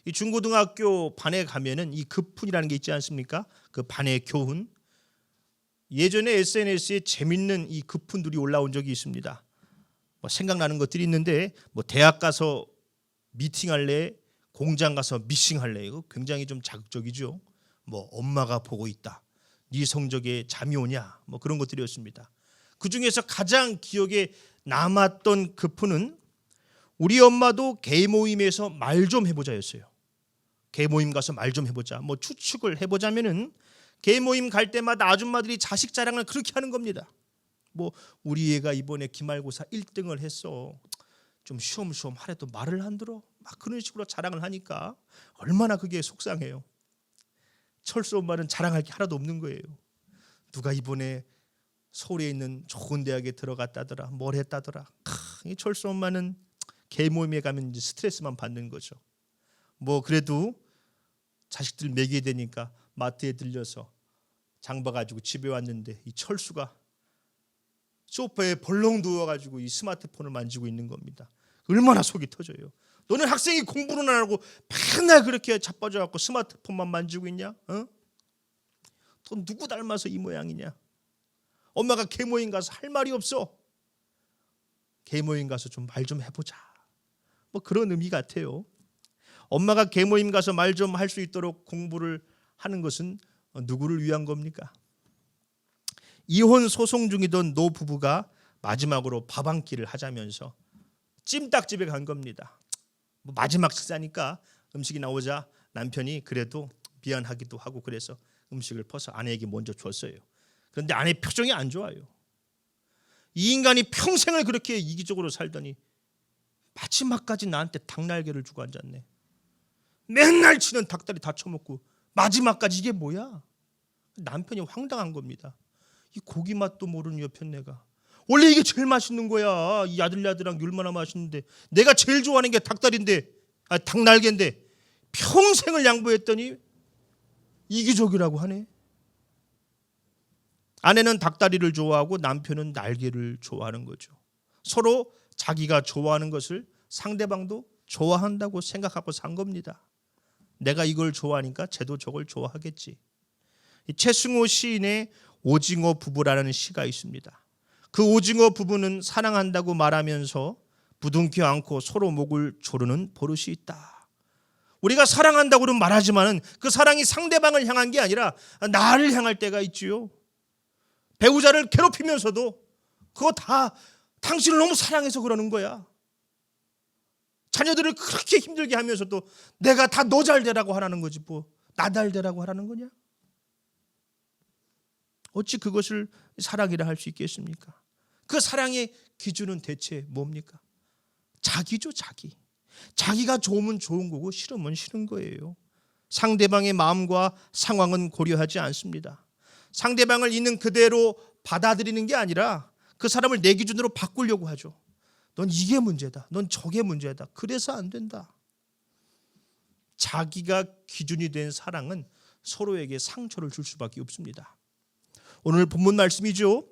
이 중고등학교 반에 가면은 이 급훈이라는 게 있지 않습니까? 그 반의 교훈. 예전에 SNS에 재밌는 이 급훈들이 올라온 적이 있습니다. 뭐 생각나는 것들이 있는데 뭐 대학 가서 미팅할래, 공장 가서 미싱할래. 이거 굉장히 좀 자극적이죠. 뭐 엄마가 보고 있다. 네 성적에 잠이 오냐? 뭐 그런 것들이었습니다. 그 중에서 가장 기억에 남았던 급훈은 우리 엄마도 개 모임에서 말 좀 해보자였어요. 개 모임 가서 말 좀 해보자. 뭐 추측을 해보자면은 개 모임 갈 때마다 아줌마들이 자식 자랑을 그렇게 하는 겁니다. 뭐 우리 애가 이번에 기말고사 1등을 했어. 좀 쉬엄쉬엄 하래도 말을 안 들어. 막 그런 식으로 자랑을 하니까 얼마나 그게 속상해요. 철수 엄마는 자랑할 게 하나도 없는 거예요. 누가 이번에 서울에 있는 좋은 대학에 들어갔다더라. 뭘 했다더라. 이 철수 엄마는 개 모임에 가면 이제 스트레스만 받는 거죠. 뭐 그래도 자식들 먹여야 되니까 마트에 들려서 장 봐가지고 집에 왔는데 이 철수가 소파에 벌렁 누워가지고 이 스마트폰을 만지고 있는 겁니다. 얼마나 속이 터져요. 너는 학생이 공부는 안 하고 맨날 그렇게 자빠져갖고 스마트폰만 만지고 있냐? 어? 너 누구 닮아서 이 모양이냐? 엄마가 개 모임 가서 할 말이 없어. 개 모임 가서 좀 말 좀 해보자. 뭐 그런 의미 같아요. 엄마가 개 모임 가서 말 좀 할 수 있도록 공부를 하는 것은 누구를 위한 겁니까? 이혼 소송 중이던 노 부부가 마지막으로 밥 한 끼를 하자면서 찜닭집에 간 겁니다. 뭐 마지막 식사니까 음식이 나오자 남편이 그래도 미안하기도 하고 그래서 음식을 퍼서 아내에게 먼저 줬어요. 그런데 아내 표정이 안 좋아요. 이 인간이 평생을 그렇게 이기적으로 살더니 마지막까지 나한테 닭날개를 주고 앉았네. 맨날 치는 닭다리 다 처먹고 마지막까지 이게 뭐야? 남편이 황당한 겁니다. 이 고기 맛도 모르는 옆에 내가 원래 이게 제일 맛있는 거야. 이 야들야들한 게 얼마나 맛있는데 내가 제일 좋아하는 게 닭다리인데 닭날개인데 평생을 양보했더니 이기적이라고 하네. 아내는 닭다리를 좋아하고 남편은 날개를 좋아하는 거죠. 서로 자기가 좋아하는 것을 상대방도 좋아한다고 생각하고 산 겁니다. 내가 이걸 좋아하니까 쟤도 저걸 좋아하겠지. 최승호 시인의 오징어 부부라는 시가 있습니다. 그 오징어 부부는 사랑한다고 말하면서 부둥켜 안고 서로 목을 조르는 버릇이 있다. 우리가 사랑한다고는 말하지만 그 사랑이 상대방을 향한 게 아니라 나를 향할 때가 있지요. 배우자를 괴롭히면서도 그거 다 당신을 너무 사랑해서 그러는 거야. 자녀들을 그렇게 힘들게 하면서도 내가 다 너 잘 되라고 하라는 거지 뭐 나 잘 되라고 하라는 거냐? 어찌 그것을 사랑이라 할 수 있겠습니까? 그 사랑의 기준은 대체 뭡니까? 자기죠, 자기. 자기가 좋으면 좋은 거고 싫으면 싫은 거예요. 상대방의 마음과 상황은 고려하지 않습니다. 상대방을 있는 그대로 받아들이는 게 아니라 그 사람을 내 기준으로 바꾸려고 하죠. 넌 이게 문제다. 넌 저게 문제다. 그래서 안 된다. 자기가 기준이 된 사랑은 서로에게 상처를 줄 수밖에 없습니다. 오늘 본문 말씀이죠.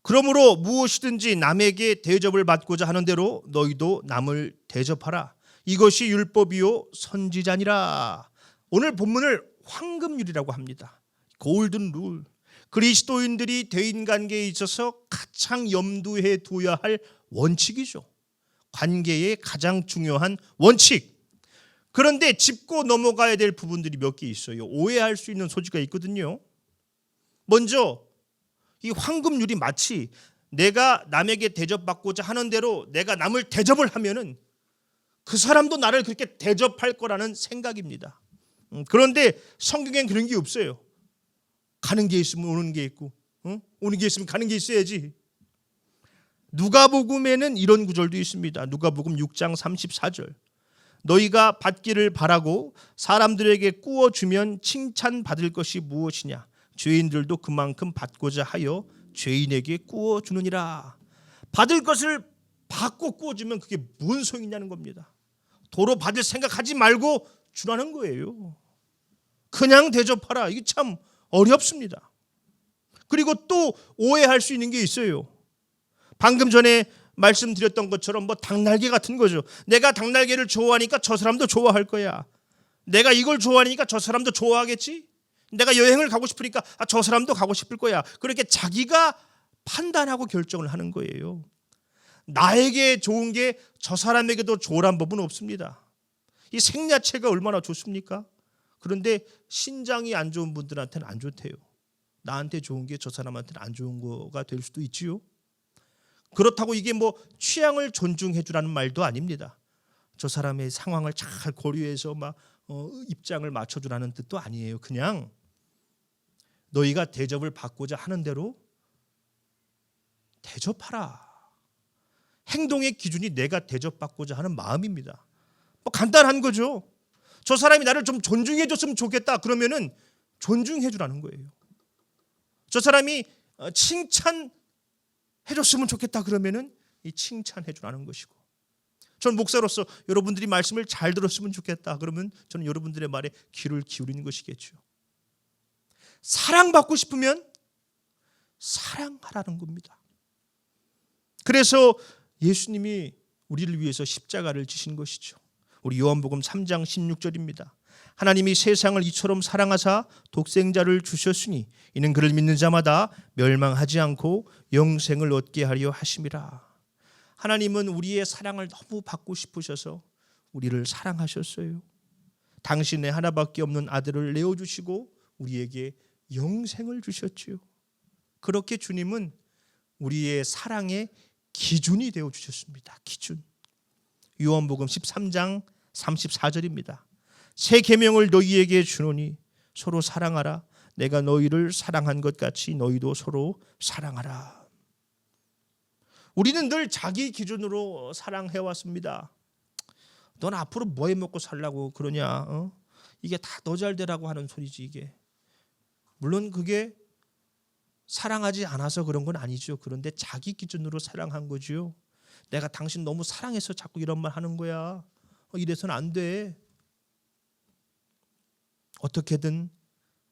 그러므로 무엇이든지 남에게 대접을 받고자 하는 대로 너희도 남을 대접하라. 이것이 율법이요 선지자니라. 오늘 본문을 황금률이라고 합니다. 골든 룰. 그리스도인들이 대인관계에 있어서 가장 염두에 둬야 할 원칙이죠. 관계의 가장 중요한 원칙. 그런데 짚고 넘어가야 될 부분들이 몇 개 있어요. 오해할 수 있는 소지가 있거든요. 먼저 이 황금률이 마치 내가 남에게 대접받고자 하는 대로 내가 남을 대접을 하면은 그 사람도 나를 그렇게 대접할 거라는 생각입니다. 그런데 성경엔 그런 게 없어요. 가는 게 있으면 오는 게 있고, 오는 게 있으면 가는 게 있어야지. 누가복음에는 이런 구절도 있습니다. 누가복음 6장 34절. 너희가 받기를 바라고 사람들에게 꾸어주면 칭찬받을 것이 무엇이냐? 죄인들도 그만큼 받고자 하여 죄인에게 꾸어주느니라. 받을 것을 받고 꾸어주면 그게 뭔 소용이냐는 겁니다. 도로 받을 생각하지 말고 주라는 거예요. 그냥 대접하라. 이게 참 어렵습니다. 그리고 또 오해할 수 있는 게 있어요. 방금 전에 말씀드렸던 것처럼 뭐 닭날개 같은 거죠. 내가 닭날개를 좋아하니까 저 사람도 좋아할 거야. 내가 이걸 좋아하니까 저 사람도 좋아하겠지. 내가 여행을 가고 싶으니까 저 사람도 가고 싶을 거야. 그렇게 자기가 판단하고 결정을 하는 거예요. 나에게 좋은 게 저 사람에게도 좋으란 법은 없습니다. 이 생야채가 얼마나 좋습니까? 그런데 신장이 안 좋은 분들한테는 안 좋대요. 나한테 좋은 게 저 사람한테는 안 좋은 거가 될 수도 있지요. 그렇다고 이게 뭐 취향을 존중해 주라는 말도 아닙니다. 저 사람의 상황을 잘 고려해서 막 입장을 맞춰 주라는 뜻도 아니에요. 그냥 너희가 대접을 받고자 하는 대로 대접하라. 행동의 기준이 내가 대접받고자 하는 마음입니다. 뭐 간단한 거죠. 저 사람이 나를 좀 존중해 줬으면 좋겠다. 그러면은 존중해 주라는 거예요. 저 사람이 칭찬해 줬으면 좋겠다. 그러면은 이 칭찬해 주라는 것이고. 전 목사로서 여러분들이 말씀을 잘 들었으면 좋겠다. 그러면 저는 여러분들의 말에 귀를 기울이는 것이겠죠. 사랑받고 싶으면 사랑하라는 겁니다. 그래서 예수님이 우리를 위해서 십자가를 지신 것이죠. 우리 요한복음 3장 16절입니다. 하나님이 세상을 이처럼 사랑하사 독생자를 주셨으니 이는 그를 믿는 자마다 멸망하지 않고 영생을 얻게 하려 하심이라. 하나님은 우리의 사랑을 너무 받고 싶으셔서 우리를 사랑하셨어요. 당신의 하나밖에 없는 아들을 내어주시고 우리에게 영생을 주셨지요. 그렇게 주님은 우리의 사랑의 기준이 되어 주셨습니다. 기준. 요한복음 13장 34절입니다. 새 계명을 너희에게 주노니 서로 사랑하라. 내가 너희를 사랑한 것 같이 너희도 서로 사랑하라. 우리는 늘 자기 기준으로 사랑해 왔습니다. 넌 앞으로 뭐 해 먹고 살라고 그러냐? 이게 다 너 잘 되라고 하는 소리지 이게. 물론 그게 사랑하지 않아서 그런 건 아니죠. 그런데 자기 기준으로 사랑한 거죠. 내가 당신 너무 사랑해서 자꾸 이런 말 하는 거야. 이래서는 안 돼. 어떻게든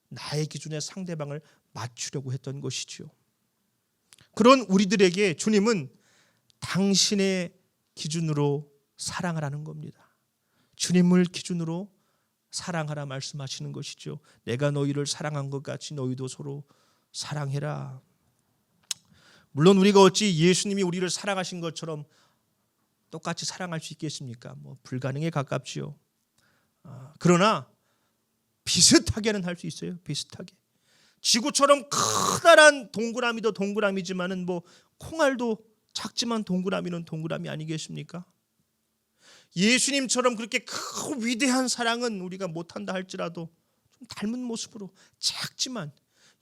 나의 기준에 상대방을 맞추려고 했던 것이죠. 그런 우리들에게 주님은 당신의 기준으로 사랑하라는 겁니다. 주님을 기준으로 사랑하라 말씀하시는 것이죠. 내가 너희를 사랑한 것 같이 너희도 서로 사랑해라. 물론 우리가 어찌 예수님이 우리를 사랑하신 것처럼 똑같이 사랑할 수 있겠습니까? 뭐 불가능에 가깝지요. 그러나 비슷하게는 할 수 있어요. 비슷하게. 지구처럼 커다란 동그라미도 동그라미지만은 뭐 콩알도 작지만 동그라미는 동그라미 아니겠습니까? 예수님처럼 그렇게 큰 위대한 사랑은 우리가 못한다 할지라도 좀 닮은 모습으로 작지만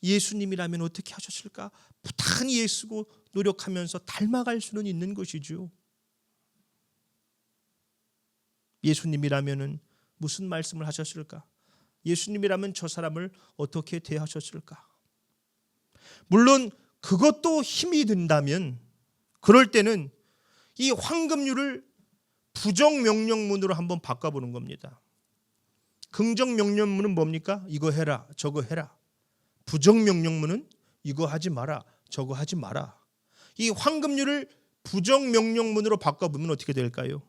예수님이라면 어떻게 하셨을까? 부단히 애쓰고 노력하면서 닮아갈 수는 있는 것이죠. 예수님이라면 무슨 말씀을 하셨을까? 예수님이라면 저 사람을 어떻게 대하셨을까? 물론 그것도 힘이 든다면 그럴 때는 이 황금률을 부정명령문으로 한번 바꿔보는 겁니다. 긍정명령문은 뭡니까? 이거 해라, 저거 해라. 부정명령문은 이거 하지 마라, 저거 하지 마라. 이 황금률을 부정명령문으로 바꿔보면 어떻게 될까요?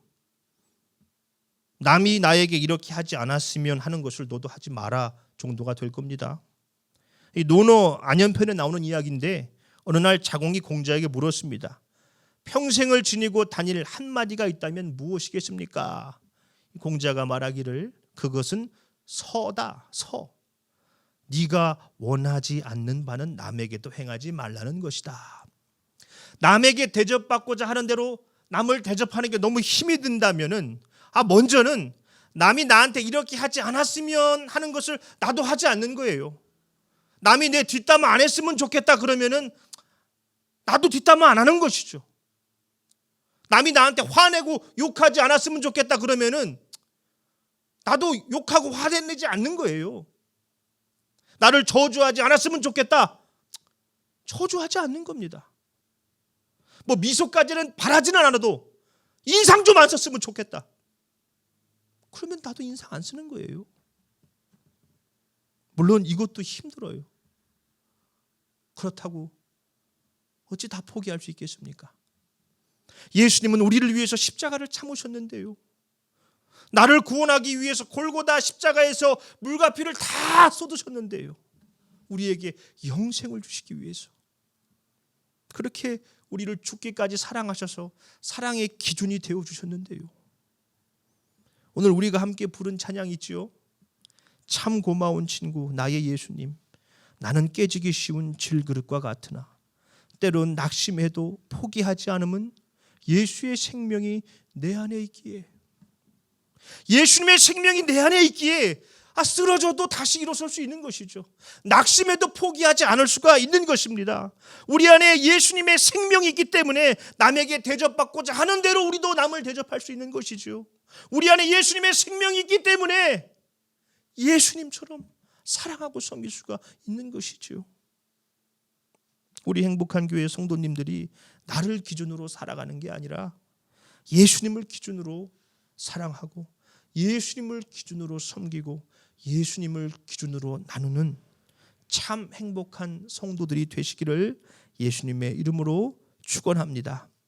남이 나에게 이렇게 하지 않았으면 하는 것을 너도 하지 마라 정도가 될 겁니다. 이 논어 안연편에 나오는 이야기인데 어느 날 자공이 공자에게 물었습니다. 평생을 지니고 다닐 한마디가 있다면 무엇이겠습니까? 공자가 말하기를 그것은 서다. 서. 네가 원하지 않는 바는 남에게도 행하지 말라는 것이다. 남에게 대접받고자 하는 대로 남을 대접하는 게 너무 힘이 든다면은 먼저는 남이 나한테 이렇게 하지 않았으면 하는 것을 나도 하지 않는 거예요. 남이 내 뒷담화 안 했으면 좋겠다 그러면은 나도 뒷담화 안 하는 것이죠. 남이 나한테 화내고 욕하지 않았으면 좋겠다 그러면은 나도 욕하고 화내지 않는 거예요. 나를 저주하지 않았으면 좋겠다. 저주하지 않는 겁니다. 뭐 미소까지는 바라지는 않아도 인상 좀 안 썼으면 좋겠다. 그러면 나도 인상 안 쓰는 거예요. 물론 이것도 힘들어요. 그렇다고 어찌 다 포기할 수 있겠습니까? 예수님은 우리를 위해서 십자가를 참으셨는데요. 나를 구원하기 위해서 골고다 십자가에서 물과 피를 다 쏟으셨는데요. 우리에게 영생을 주시기 위해서. 그렇게 우리를 죽기까지 사랑하셔서 사랑의 기준이 되어 주셨는데요. 오늘 우리가 함께 부른 찬양이 있지요. 참 고마운 친구 나의 예수님, 나는 깨지기 쉬운 질그릇과 같으나 때론 낙심해도 포기하지 않음은 예수의 생명이 내 안에 있기에, 예수님의 생명이 내 안에 있기에 쓰러져도 다시 일어설 수 있는 것이죠. 낙심해도 포기하지 않을 수가 있는 것입니다. 우리 안에 예수님의 생명이 있기 때문에 남에게 대접받고자 하는 대로 우리도 남을 대접할 수 있는 것이죠. 우리 안에 예수님의 생명이 있기 때문에 예수님처럼 사랑하고 섬길 수가 있는 것이죠. 우리 행복한 교회 성도님들이 나를 기준으로 살아가는 게 아니라 예수님을 기준으로 사랑하고 예수님을 기준으로 섬기고 예수님을 기준으로 나누는 참 행복한 성도들이 되시기를 예수님의 이름으로 축원합니다.